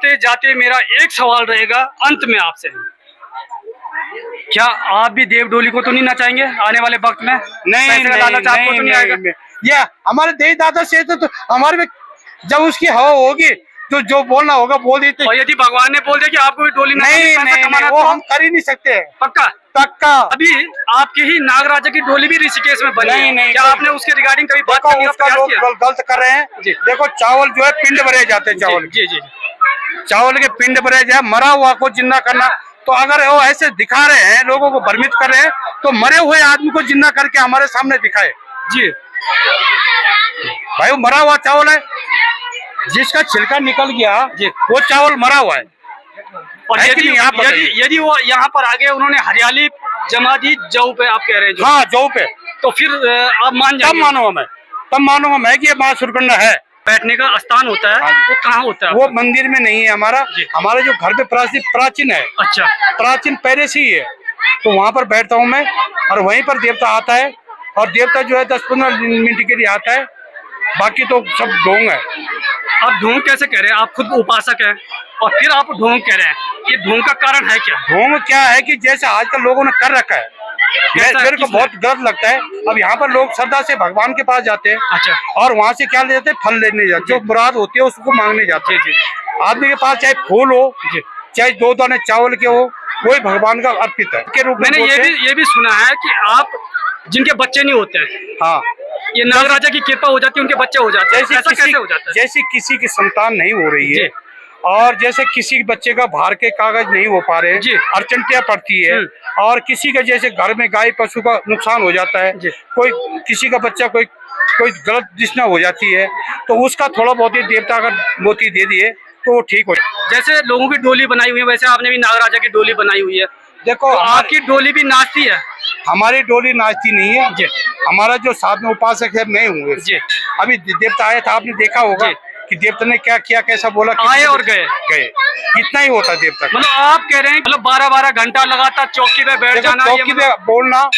जाते जाते मेरा एक सवाल रहेगा अंत में आपसे, क्या आप भी देव डोली को तो नहीं नचाएंगे आने वाले वक्त में? नहीं, लालच आपको तो नहीं आएगा? ये हमारे देवी दादा से तो हमारे में जब उसकी हवा होगी तो जो बोलना होगा बोल देते। और यदि भगवान ने बोल दिया कि आपको भी डोली नहीं, वो हम कर ही नहीं सकते। पक्का पक्का। अभी आपके ही नागराजा की डोली भी ऋषिकेश में बनी है, क्या आपने उसके रिगार्डिंग कभी बात करने का प्रयास किया? गलत कर रहे हैं। देखो चावल जो है पिंड भरे जाते हैं, चावल जी जी चावल के पिंड भरे जाए, मरा हुआ को जिंदा करना। तो अगर वो ऐसे दिखा रहे हैं, लोगों को भ्रमित कर रहे हैं, तो मरे हुए आदमी को जिंदा करके हमारे सामने दिखाए। जी भाई वो मरा हुआ चावल है, जिसका छिलका निकल गया वो चावल मरा हुआ है। और यदि वो यहाँ पर आगे उन्होंने हरियाली जमा दी जौ पे, आप कह रहे हैं? हाँ, जौ पे। तो फिर आप मान जाएंगे? तब मानूंगा मैं कि ये माँ सुरकंडा है। बैठने का स्थान होता है वो कहाँ होता है? वो मंदिर में नहीं है हमारा जो घर पे प्राचीन है। अच्छा, प्राचीन पहले से ही है, तो वहाँ पर बैठता हूँ मैं, और वहीं पर देवता आता है, और देवता जो है 10-15 मिनट के लिए आता है, बाकी तो सब ढोंग है। आप ढोंग कैसे कह रहे हैं? आप खुद उपासक हैं और फिर आप ढोंग कह रहे हैं, ये ढोंग का कारण है क्या? ढोंग क्या है कि जैसे आजकल लोगों ने कर रखा है, मेरे को बहुत गलत लगता है। अब यहाँ पर लोग श्रद्धा से भगवान के पास जाते हैं। अच्छा। और वहाँ से क्या ले जाते हैं? फल लेने जाते, जो मुराद होती है उसको मांगने जाते हैं। आदमी के पास चाहे फूल हो, चाहे 2 दाने चावल के हो, वही भगवान का अर्पित है के रूप में। मैंने ये भी सुना है कि आप जिनके बच्चे नहीं होते हैं, हाँ, ये नागराजा की कृपा हो जाती है, उनके बच्चे हो जाते हैं। ऐसा कैसे हो जाता है? जैसे किसी की संतान नहीं हो रही है, और जैसे किसी बच्चे का बाहर के कागज नहीं हो पा रहे हैं, अड़चनटियाँ पड़ती है, और किसी का जैसे घर में गाय पशु का नुकसान हो जाता है, कोई किसी का बच्चा कोई गलत दिशा हो जाती है, तो उसका थोड़ा बहुत ही देवता अगर मोती दे दिए तो वो ठीक हो। जैसे लोगों की डोली बनाई हुई है, वैसे आपने भी नागराजा की डोली बनाई हुई है। देखो तो आपकी डोली भी नाचती है? हमारी डोली नाचती नहीं है। हमारा जो साथ में उपासक है मैं हूँ। अभी देवता आया था, आपने देखा होगा कि देवता ने क्या किया, कैसा बोला, आए और गए इतना ही होता देवता। मतलब आप कह रहे हैं मतलब 12-12 घंटा लगातार चौकी पे बैठ जाना, चौकी पे बोलना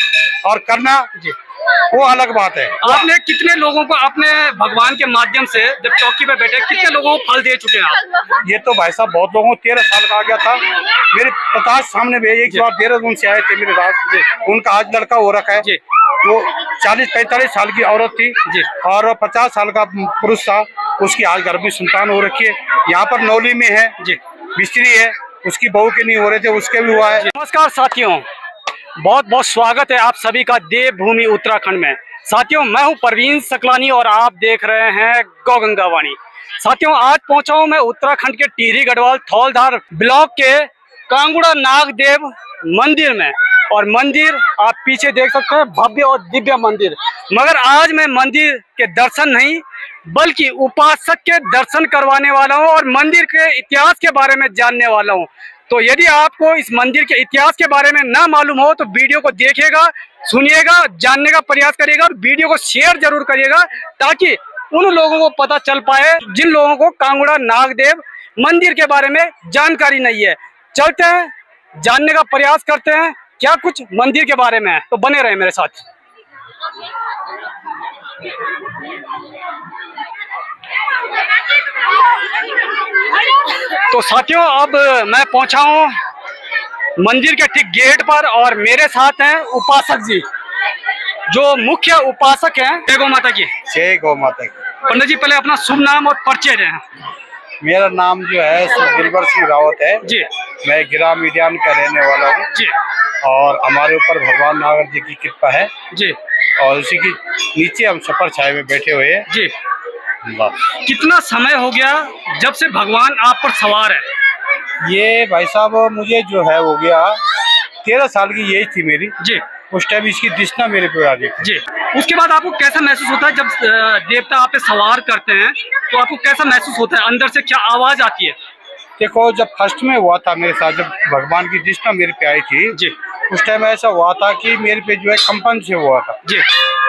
और करना वो अलग बात है। आपने कितने लोगों को अपने भगवान के माध्यम से जब चौकी पे बैठे, कितने लोगों को फल दे चुके हैं आप? ये तो भाई साहब बहुत लोगों को 13 साल का आ गया था मेरे प्रकाश सामने भी। एक बार देहरादून से आए थे मेरे पास, उनका आज लड़का हो रखा है। वो 40-45 साल की औरत थी और 50 साल का पुरुष था, उसकी आज घर में संतान हो रखी है। यहाँ पर नौली में है, मिस्त्री है, उसकी बहू के नहीं हो रहे थे, उसके भी हुआ है। नमस्कार साथियों, बहुत बहुत स्वागत है आप सभी का देवभूमि उत्तराखंड में। साथियों, मैं हूं परवीन सकलानी और आप देख रहे हैं गौ गंगा वाणी। साथियों, आज पहुंचा हूं मैं उत्तराखंड के टिहरी गढ़वाल थौलधार ब्लॉक के कांगुड़ा नागदेव मंदिर में, और मंदिर आप पीछे देख सकते हैं, भव्य और दिव्य मंदिर। मगर आज मैं मंदिर के दर्शन नहीं बल्कि उपासक के दर्शन करवाने वाला हूं और मंदिर के इतिहास के बारे में जानने वाला हूं। तो यदि आपको इस मंदिर के इतिहास के बारे में ना मालूम हो तो वीडियो को देखिएगा, सुनिएगा, जानने का प्रयास करिएगा और वीडियो को शेयर जरूर करिएगा, ताकि उन लोगों को पता चल पाए जिन लोगों को कांगुड़ा नागदेव मंदिर के बारे में जानकारी नहीं है। चलते हैं, जानने का प्रयास करते हैं क्या कुछ मंदिर के बारे में है, तो बने रहे मेरे साथ। तो साथियों, अब मैं पहुंचा हूं मंदिर के ठीक गेट पर और मेरे साथ हैं उपासक जी, जो मुख्य उपासक हैं। जय गौ माता की। जय गौ माता की। पंडित जी, पहले अपना शुभ नाम और परिचय दें। मेरा नाम जो है दिलबर सिंह रावत है जी। मैं गिरा मीडियान का रहने वाला हूँ जी, और हमारे ऊपर भगवान नागर जी की कृपा है जी, और उसी की नीचे हम छपर छाए में बैठे हुए हैं जी। कितना समय हो गया जब से भगवान आप पर सवार है? ये भाई साहब मुझे जो है हो गया 13 साल की एज थी मेरी जी। उस टाइम इसकी दिशा मेरे पे आ गई जी। उसके बाद आपको कैसा महसूस होता है जब देवता आप पे सवार करते हैं, तो आपको कैसा महसूस होता है? अंदर से क्या आवाज आती है? देखो, जब फर्स्ट में हुआ था मेरे साथ, जब भगवान की दिशा मेरे पे आई थी जी, उस टाइम ऐसा हुआ था कि मेरे पे जो है कंपन से हुआ था जी।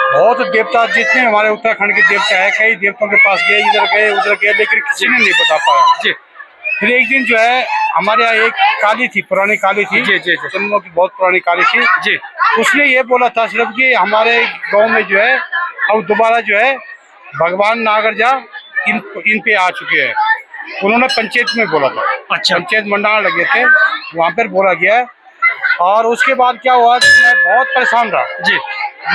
बहुत देवता, जितने हमारे उत्तराखंड के देवता है, कई देवताओं के पास गए, इधर गए उधर गए, लेकिन किसी ने नहीं बता पाया जी। फिर एक दिन जो है हमारे यहाँ एक काली थी, पुरानी काली थी जी जी, जन्मों की बहुत पुरानी काली थी जी। उसने ये बोला था सिर्फ कि हमारे गांव में जो है अब दोबारा जो है भगवान नागरजा इन पे आ चुके हैं। उन्होंने पंचायत में बोला था। अच्छा। पंचायत मंडान लगे थे, वहाँ पर बोला गया है। और उसके बाद क्या हुआ, मैं बहुत परेशान रहा जी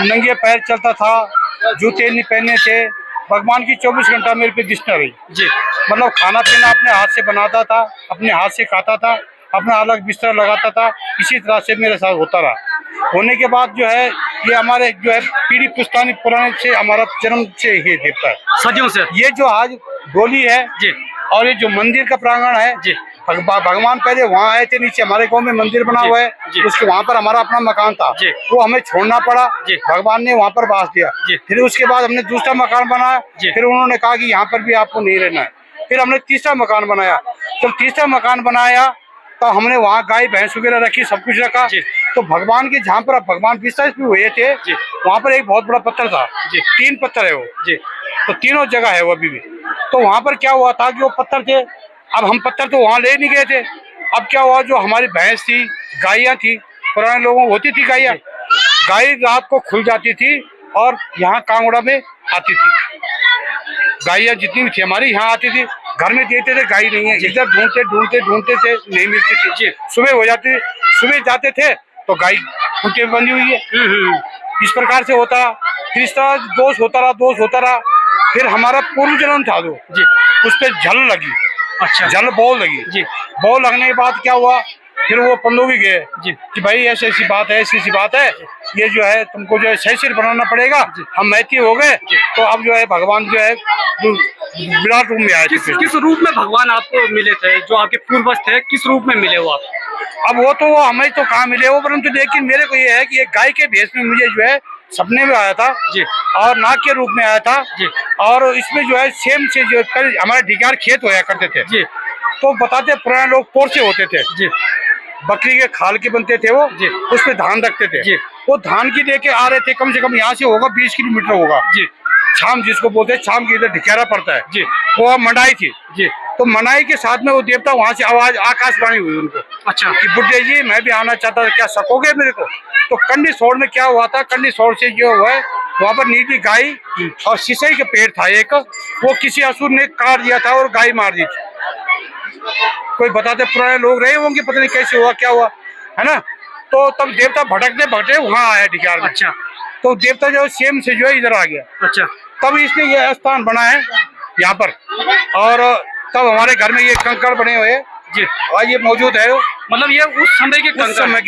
नंगे पैर चलता था, जूते नहीं पहने थे। भगवान की 24 घंटा मेरे पे दिष्टा रही जी। मतलब खाना पीना अपने हाथ से बनाता था, अपने हाथ से खाता था, अपना अलग बिस्तर लगाता था। इसी तरह से मेरे साथ होता रहा। होने के बाद जो है ये हमारे जो है पीढ़ी पुस्तानी पुराने से हमारा जन्म से ही देता है, सदियों से। ये जो आज डोली है जी और ये जो मंदिर का प्रांगण है जी भगवान पहले वहाँ आए थे, नीचे हमारे गांव में मंदिर बना हुआ है, उसके वहाँ पर हमारा अपना मकान था, वो हमें छोड़ना पड़ा। भगवान ने वहाँ पर बास दिया। फिर उसके बाद हमने दूसरा मकान बनाया, फिर उन्होंने कहा कि यहाँ पर भी आपको नहीं रहना है। फिर हमने तीसरा मकान बनाया। जब तीसरा मकान बनाया तो हमने वहाँ गाय भैंस वगैरह रखी, सब कुछ रखा। तो भगवान के जहाँ पर भगवान विश्वास भी हुए थे, वहाँ पर एक बहुत बड़ा पत्थर था, 3 पत्थर है वो, तो तीनों जगह है वो अभी भी। तो वहाँ पर क्या हुआ था कि वो पत्थर थे, अब हम पत्थर तो वहाँ ले नहीं गए थे। अब क्या हुआ, जो हमारी भैंस थी, गायें थी, पुराने लोगों होती थी गायें, गाय रात को खुल जाती थी और यहाँ कांगड़ा में आती थी। गायें जितनी भी थी हमारी यहाँ आती थी, घर में देखते थे गाय नहीं है, इधर ढूंढते ढूंढते ढूंढते थे, नहीं मिलती थी। सुबह हो जाती, सुबह जाते थे तो गाय खूंटे में बंधी हुई है। इस प्रकार से होता, फिर इस तरह दोष होता रहा। फिर हमारा पूर्व जन्म था जो उस पर जल लगी। अच्छा। जल बॉल लगी। बॉल लगने के बाद क्या हुआ, फिर वो पंडोगी गए कि भाई ऐसी ऐसी बात है, ये जो है तुमको जो है सही सिर बनाना पड़ेगा। हम मैथी हो गए, तो अब जो है भगवान जो है विराट रूप में आए थे। किस रूप में भगवान आपको मिले थे, जो आपके पूर्वज थे, किस रूप में मिले वो आप? अब वो तो हमें तो कहाँ मिले वो, परंतु लेकिन मेरे को ये है कि एक गाय के भेष में मुझे जो है सपने में आया था और नाग के रूप में आया था। और इसमें जो है सेम से जो हमारे ढिगार खेत होया करते थे, तो बताते पुराने लोग पोर से होते थे, बकरी के खाल के बनते थे वो, उसमें धान रखते थे। वो धान की लेके आ रहे थे, कम से कम यहाँ से होगा 20 किलोमीटर होगा। शाम जिसको बोलते हैं, शाम की इधर ढिकारा पड़ता है, वो मनाई थी। तो मनाई के साथ में वो देवता वहाँ से आवाज आकाशवाणी हुई उनको, अच्छा, कि बुड्ढे जी मैं भी आना चाहता था, क्या सकोगे मेरे को? तो कंडी सोड़ में क्या हुआ था, कंडी सोड़ से जो है वहाँ पर नीली गाय और शीशे का पेड़ था एक, वो किसी असुर ने काट दिया था और गाय मार दी थी। कोई बताते पुराने लोग रहे होंगे, पता नहीं कैसे हुआ क्या हुआ, है ना। तो तब देवता भटकते भटके वहाँ आया ढिकार में। अच्छा। तो देवता जो सेम से जो है इधर आ गया। अच्छा। तब इसने ये स्थान बना है यहाँ पर, और तब हमारे घर में ये कंकड़ बने हुए और ये मौजूद है। मतलब ये उस समय के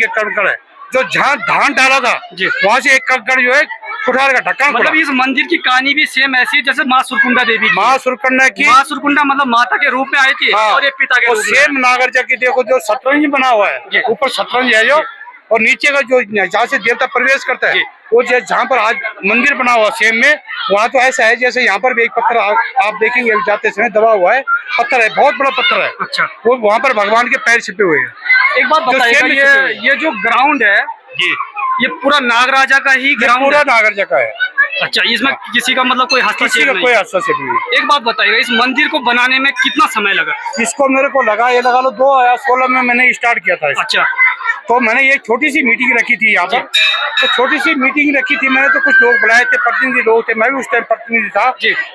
कंकड़ है, जो जहाँ धान डाला था वहाँ से एक कंकड़ जो है कुठार का ढक्कन। मतलब इस मंदिर की कहानी भी सेम ऐसी है जैसे माँ सुरकुंडा देवी, माँ सुरकुंडा की। माँ सुरकुंडा मतलब माता के रूप में आई थी। हाँ। और ये पिता के रूप में। सेम नागरजा की देखो, जो शतरंज बना हुआ है, ऊपर शतरंज है जो, और नीचे का जो जहाँ से देवता प्रवेश करता है, वो जहाँ पर आज मंदिर बना हुआ सेम में, वहाँ तो ऐसा है जैसे यहाँ पर भी एक पत्थर आप देखेंगे जाते समय दबा हुआ है, पत्थर है, बहुत बड़ा पत्थर है। अच्छा। वो वहाँ पर भगवान के पैर छिपे हुए हैं। एक बात बताइएगा, ये जो ग्राउंड है ये पूरा नागराजा का ही ग्राउंड, पूरा नागराजा का है। अच्छा, इसमें किसी का मतलब कोई हस्तक्षेप नहीं? कोई हस्तक्षेप नहीं। एक बात बताइएगा, इस मंदिर को बनाने में कितना समय लगा? इसको मेरे को लगा, ये लगा लो 2016 में मैंने स्टार्ट किया था। अच्छा। तो मैंने ये छोटी सी मीटिंग रखी थी यहाँ पर, तो छोटी सी मीटिंग रखी थी मैंने, तो कुछ लोग बुलाए थे, प्रतिनिधि लोग थे, मैं भी उस टाइम प्रतिनिधि था।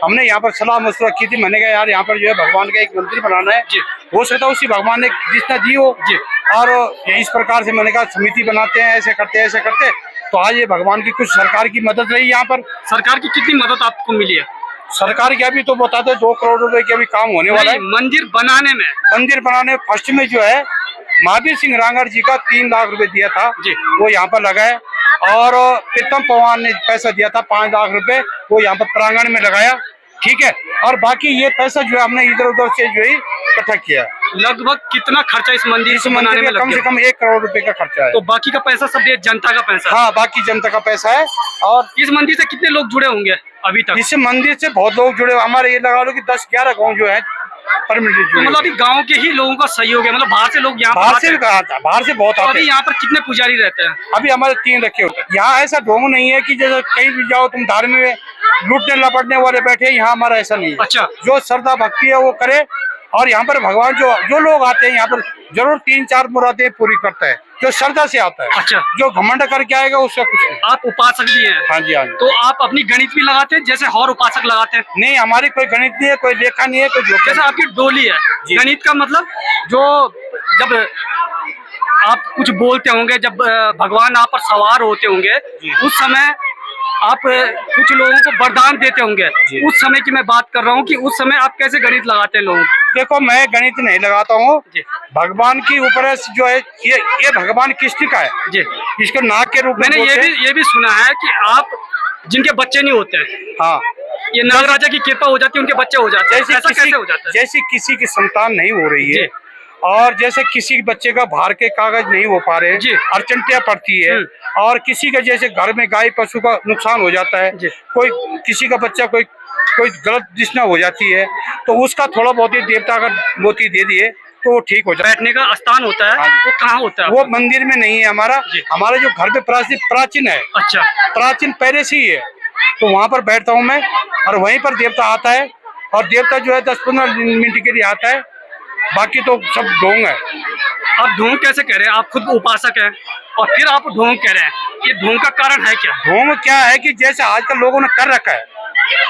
हमने यहाँ पर सलाह मशवरा की थी। मैंने कहा यार यहाँ पर जो है भगवान का एक मंदिर बनाना है, हो सकता है उसी भगवान ने जितना दी हो, और इस प्रकार से मैंने कहा समिति बनाते हैं, ऐसे करते। तो आज ये भगवान की कुछ सरकार की मदद रही। यहाँ पर सरकार की कितनी मदद आपको मिली है? सरकार की अभी तो बताते 2 करोड़ रुपए के अभी काम होने वाला है मंदिर बनाने में। फर्स्ट में जो है महावीर सिंह रांगड़ जी का 3 लाख रुपए दिया था, वो यहाँ पर लगा है। और प्रीतम पवार ने पैसा दिया था 5 लाख रुपए, वो यहाँ पर प्रांगण में लगाया, ठीक है। और बाकी ये पैसा जो है हमने इधर उधर से जो है इकट्ठा किया। लगभग कितना खर्चा इस मंदिर को बनाने में? कम से कम 1 करोड़ रुपए का खर्चा है। तो बाकी का पैसा सब ये जनता का पैसा? हाँ, बाकी जनता का पैसा है। और इस मंदिर से कितने लोग जुड़े होंगे अभी तक? इस मंदिर से बहुत लोग जुड़े, हमारे ये लगा लो कि 10-11 गाँव जो है परमिटेड। तो मतलब अभी गांव के ही लोगों का सहयोग है, मतलब बाहर से लोग यहाँ बाहर से बहुत आते हैं। अभी यहाँ पर कितने पुजारी रहते हैं? अभी हमारे 3 रखे होते हैं। यहाँ ऐसा ढोंग नहीं है कि जैसे कहीं भी जाओ तुम धार्मिक में लूटने लपटने वाले बैठे, यहाँ हमारा ऐसा नहीं है। अच्छा। जो श्रद्धा भक्ति है वो करे, और यहाँ पर भगवान जो जो लोग आते हैं यहाँ पर जरूर 3-4 मुरादें पूरी करता है, जो श्रद्धा से आता है। अच्छा, जो घमंड करके आएगा उसका कुछ नहीं। आप उपासक भी हैं? हाँ जी, हाँ जी। तो आप अपनी गणित भी लगाते हैं जैसे और उपासक लगाते हैं? नहीं, हमारी कोई गणित नहीं है, कोई लेखा नहीं है, कोई जोखिम जैसे आपकी डोली है, गणित का मतलब जो जब आप कुछ बोलते होंगे, जब भगवान आप पर सवार होते होंगे, उस समय आप कुछ लोगों को वरदान देते होंगे, उस समय की मैं बात कर रहा हूँ कि उस समय आप कैसे गणित लगाते हैं लोगों को? देखो, मैं गणित नहीं लगाता हूँ, भगवान की ऊपर जो है ये भगवान किसने का है जी, इसको नाग के रूप में मैंने ये भी सुना है कि आप जिनके बच्चे नहीं होते हैं, हाँ, ये नागराजा की कृपा हो जाती है, उनके बच्चे हो जाते हैं, ऐसा कैसे हो जाता है? जैसे किसी की संतान नहीं हो रही है और जैसे किसी बच्चे का बाहर के कागज नहीं हो पा रहे हैं, अड़चनटियां पड़ती है, और किसी का जैसे घर में गाय पशु का नुकसान हो जाता है, कोई किसी का बच्चा कोई गलत दिशा हो जाती है, तो उसका थोड़ा बहुत ही देवता अगर मोती दे दिए तो वो ठीक हो जाता है। बैठने का स्थान होता है, वो कहाँ होता है? वो मंदिर में नहीं है हमारा जो घर पे प्राचीन है। अच्छा, प्राचीन पहले से ही है, तो वहाँ पर बैठता हूँ मैं, और वहीं पर देवता आता है, और देवता जो है 10-15 मिनट के लिए आता है, बाकी तो सब ढोंग है। आप ढोंग कैसे कह रहे हैं? आप खुद उपासक हैं और फिर आप ढोंग कह रहे हैं, ये ढोंग का कारण है क्या? ढोंग क्या है कि जैसे आजकल लोगों ने कर रखा है,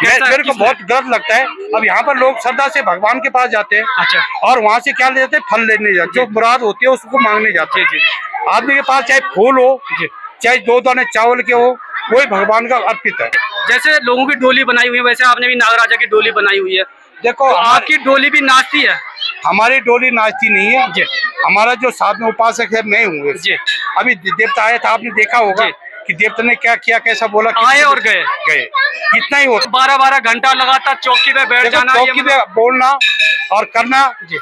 मेरे को बहुत गलत लगता है। अब यहाँ पर लोग श्रद्धा से भगवान के पास जाते हैं, अच्छा, और वहाँ से क्या ले जाते हैं, फल लेने जाते, जो मुराद होती है उसको मांगने जाते हैं। आदमी के पास चाहे फूल हो, चाहे 2 दाने चावल के हो, वही भगवान का अर्पित है। जैसे लोगों की डोली बनाई हुई है, वैसे आपने भी नागराजा की डोली बनाई हुई है। देखो, तो आपकी डोली भी नाचती है? हमारी डोली नाचती नहीं है जी। हमारा जो साथ में उपासक है, मैं हूँ जी। अभी देवता आया था, आपने देखा होगा कि देवता ने क्या किया, कैसा बोला, आए और गए, इतना ही होता। 12-12 घंटा लगातार चौकी पे बैठ जाना, चौकी पे बोलना और करना जी,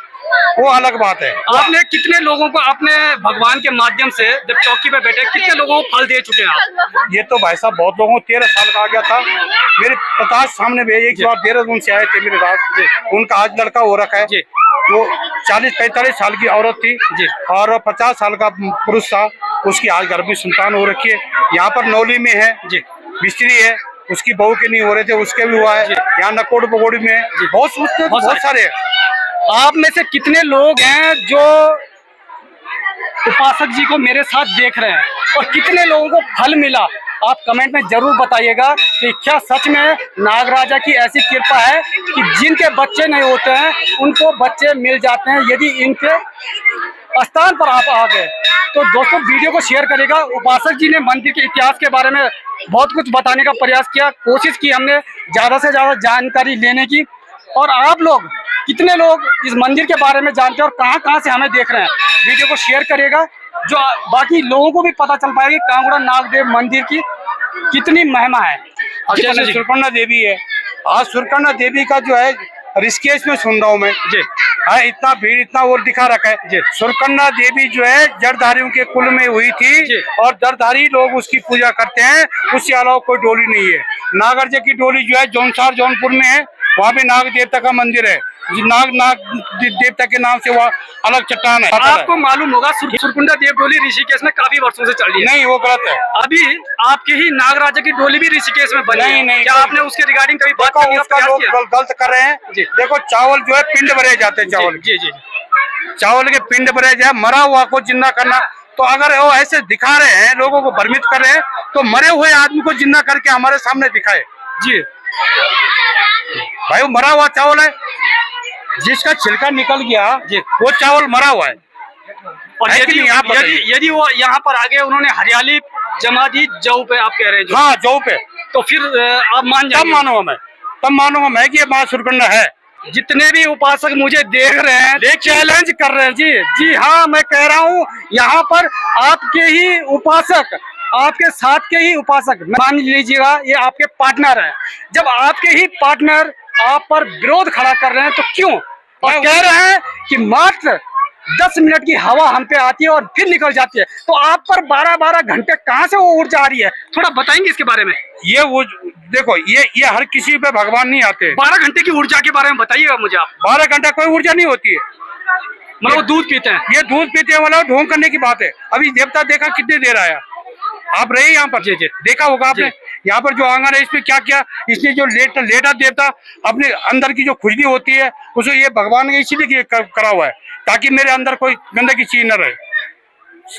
वो अलग बात है। आपने कितने लोगों को अपने भगवान के माध्यम से जब चौकी पे बैठे, कितने लोगों को फल दे चुके हैं आप? ये तो भाई साहब बहुत लोगों को 13 साल का आ गया था मेरे 50 सामने में, एक बार देहरादून से आए थे मेरे पास, उनका आज लड़का हो रखा है, वो 40-45 साल की औरत थी जी, और 50 साल का पुरुष था, उसकी आज घर में संतान हो रखी है। यहाँ पर नौली में है जी, मिस्त्री है, उसकी बहू के नहीं हो रहे थे, उसके भी हुआ है। यहाँ नकोड़ पगोड़ी में बहुत सारे हैं। आप में से कितने लोग हैं जो उपासक जी को मेरे साथ देख रहे हैं, और कितने लोगों को फल मिला? आप कमेंट में जरूर बताइएगा कि क्या सच में नागराजा की ऐसी कृपा है कि जिनके बच्चे नहीं होते हैं उनको बच्चे मिल जाते हैं यदि इनके स्थान पर आप आ गए। तो दोस्तों, वीडियो को शेयर करेगा। उपासक जी ने मंदिर के इतिहास के बारे में बहुत कुछ बताने का प्रयास किया, कोशिश की हमने ज़्यादा से ज़्यादा जानकारी लेने की, और आप लोग कितने लोग इस मंदिर के बारे में जानते हैं और कहाँ से हमें देख रहे हैं, वीडियो को शेयर करेगा, जो बाकी लोगों को भी पता चल पाएगा कि कांगड़ा नागदेव मंदिर की कितनी महिमा है। जैसे सुरकन्ना देवी है, आज सुरकन्ना देवी का जो है ऋषिकेश में सुन रहा हूँ मैं जी, हाँ, इतना भीड़, इतना और दिखा रखा है जी। सुरकन्ना देवी जो है जड़धारियों के कुल में हुई थी, और जड़धारी लोग उसकी पूजा करते हैं, उसके अलावा कोई डोली नहीं है। नागराजा की डोली जो है जौनपुर में है, वहाँ पे नाग देवता का मंदिर है, नाग देवता के नाम से वहाँ अलग चट्टान है। आपको मालूम होगा सुरकुंडा देव डोली ऋषिकेश में काफी वर्षों से चल रही है। नहीं, वो गलत है। अभी आपके ही नागराजा की डोली भी ऋषिकेश में बनी। नहीं, क्या आपने उसके रिगार्डिंग कभी बात करने का प्रयास किया? गलत कर रहे हैं जी। देखो, चावल जो है पिंड भरे जाते हैं, चावल जी, चावल के पिंड भरे जाए, मरा हुआ को जिंदा करना। तो अगर वो ऐसे दिखा रहे हैं, लोगों को भ्रमित कर रहे हैं, तो मरे हुए आदमी को जिंदा करके हमारे सामने दिखाए जी। भाई, वो मरा हुआ चावल है, जिसका छिलका निकल गया वो चावल मरा हुआ है। और यदि वो यहाँ पर आगे उन्होंने हरियाली जमा दी जौ पे, आप कह रहे हैं? हाँ, जौ पे, तो फिर आप मान जाएंगे? तब मानूंगा मैं कि ये माँ सुरकन्ना है। जितने भी उपासक मुझे देख रहे हैं, चैलेंज कर रहे हैं जी हाँ, मैं कह रहा हूँ, यहाँ पर आपके ही उपासक, आपके साथ के ही उपासक, मान लीजिएगा ये आपके पार्टनर है, जब आपके ही पार्टनर आप पर विरोध खड़ा कर रहे हैं तो क्यों? और कह रहे हैं कि मात्र 10 मिनट की हवा हम पे आती है और फिर निकल जाती है, तो आप पर 12-12 घंटे कहाँ से वो ऊर्जा आ रही है? थोड़ा बताएंगे इसके बारे में। ये वो देखो, ये हर किसी पे भगवान नहीं आते। 12 घंटे की ऊर्जा के बारे में बताइएगा मुझे आप। 12 घंटा कोई ऊर्जा नहीं होती है, मतलब दूध पीते हैं, ये दूध पीते हैं, मतलब ढोंग करने की बात है। अभी देवता देखा कितनी देर आया, आप रहे यहाँ पर, देखा होगा आपने, यहाँ पर जो आंगन है इसमें क्या किया, इसने जो लेटा देवता अपने अंदर की जो खुजली होती है उसे ये भगवान ने इसीलिए करा हुआ है ताकि मेरे अंदर कोई गंदगी चीज न रहे।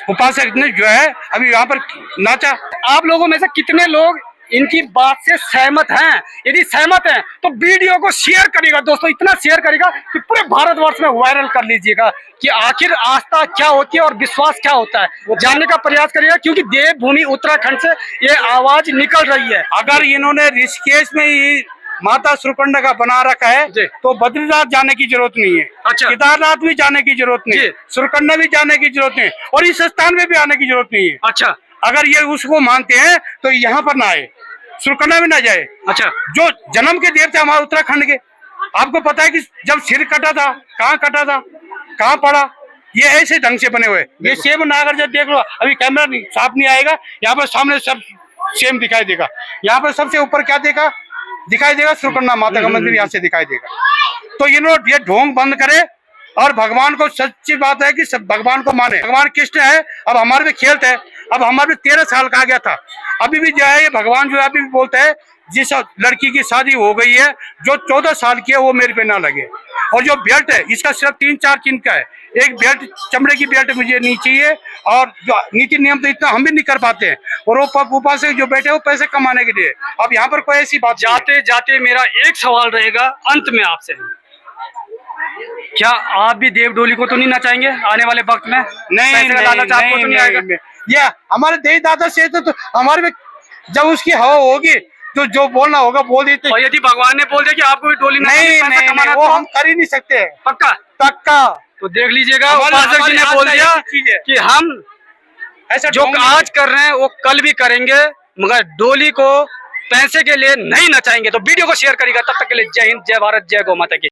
उपासक ने जो है अभी यहाँ पर नाचा। आप लोगों में से कितने लोग इनकी बात से सहमत हैं? यदि सहमत हैं तो वीडियो को शेयर करिएगा दोस्तों, इतना शेयर करिएगा कि पूरे भारतवर्ष में वायरल कर लीजिएगा कि आखिर आस्था क्या होती है और विश्वास क्या होता है, वो जानने का प्रयास करिएगा, क्योंकि देवभूमि उत्तराखंड से ये आवाज निकल रही है। अगर इन्होंने ऋषिकेश में ही माता सुरकंडा का बना रखा है तो बद्रीनाथ जाने की जरूरत नहीं है। अच्छा। केदारनाथ भी जाने की जरूरत नहीं है, सुरकंडा भी जाने की जरूरत नहीं है और इस स्थान में भी आने की जरूरत नहीं है। अच्छा। अगर ये उसको मानते हैं तो यहाँ पर ना आए, सुरकंडा में ना जाए। अच्छा। जो जन्म के देवते हमारे उत्तराखंड के, आपको पता है कि जब सिर कटा था कहाँ कटा था, कहाँ पड़ा, ये ऐसे ढंग से बने हुए। ये सेम नागर जब देख लो, अभी कैमरा साफ नहीं आएगा, यहाँ पर सामने सब सेम दिखाई देगा। यहाँ पर सबसे ऊपर क्या दिखाई देगा सुरकंडा माता का मंदिर यहाँ से दिखाई देगा। तो इन्होंने ये ढोंग बंद करे और भगवान को, सच्ची बात है कि सब भगवान को माने। भगवान कृष्ण है, अब हमारे भी खेलते है। अब हमारे भी 13 साल का आ गया था, अभी भी जो है ये भगवान जो है अभी भी बोलता है जिस लड़की की शादी हो गई है जो 14 साल की है वो मेरे पे ना लगे। और जो बेल्ट है इसका सिर्फ 3-4 चिन्ह का है, एक बेल्ट चमड़े की बेल्ट मुझे नहीं चाहिए। और जो नीति नियम तो इतना हम भी नहीं कर पाते हैं और वो उपासक जो बैठे वो पैसे कमाने के लिए। अब यहाँ पर कोई ऐसी बात जाते जाते मेरा एक सवाल रहेगा अंत में आपसे, क्या आप भी देव डोली को तो नहीं नचाएंगे आने वाले वक्त में? नहीं, लालच आपको तो नहीं आएगा? ये हमारे देवी दादा से तो हमारे में जब उसकी हवा होगी तो जो बोलना होगा बोल देते। और यदि भगवान ने बोल दिया कि आपको भी डोली नहीं, वो हम कर ही नहीं सकते। पक्का? पक्का। तो देख लीजिएगा, उपासक जी ने बोल दिया कि हम ऐसा जो आज कर रहे हैं वो कल भी करेंगे, मगर डोली को पैसे के लिए नहीं नचाएंगे। तो वीडियो को शेयर करिएगा। तब तक के लिए जय हिंद, जय भारत, जय गौ माता की।